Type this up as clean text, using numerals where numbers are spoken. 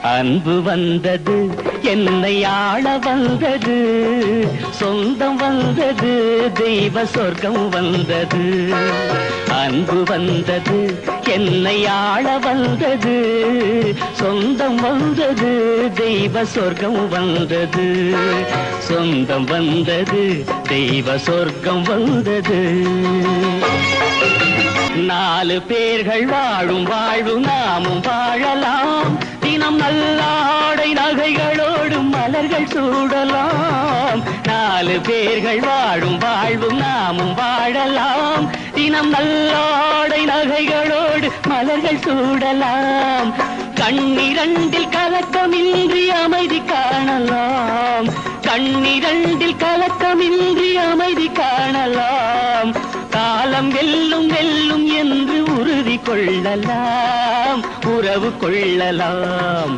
அன்பு வந்தது, என்னை ஆள வந்தது, சொந்தம் வந்தது, தெய்வ சொர்க்கம் வந்தது. அன்பு வந்தது, என்னை ஆள வந்தது, சொந்தம் வந்தது, தெய்வ சொர்க்கம் வந்தது. சொந்தம் வந்தது, தெய்வ சொர்க்கம் வந்தது. நாலு பேர்கள் வாழும் வாழ்வு நாமும் வாழலாம். தினம் நல்லாடை நகைகளோடு மலர்கள் சூடலாம். நாலு பேர்கள் வாழும் வாழ்வு நாமும் வாழலாம். தினம் நல்லாடை நகைகளோடு மலர்கள் சூடலாம். கண்ணிரண்டில் கலக்கமின்றி அமைதி காணலாம். கண்ணிரண்டில் கலக்கமின்றி அமைதி காணலாம். காலம் வெல்லும் வெல்லும் என்று உறுதி கொள்ளலாம், உறவு கொள்ளலாம்.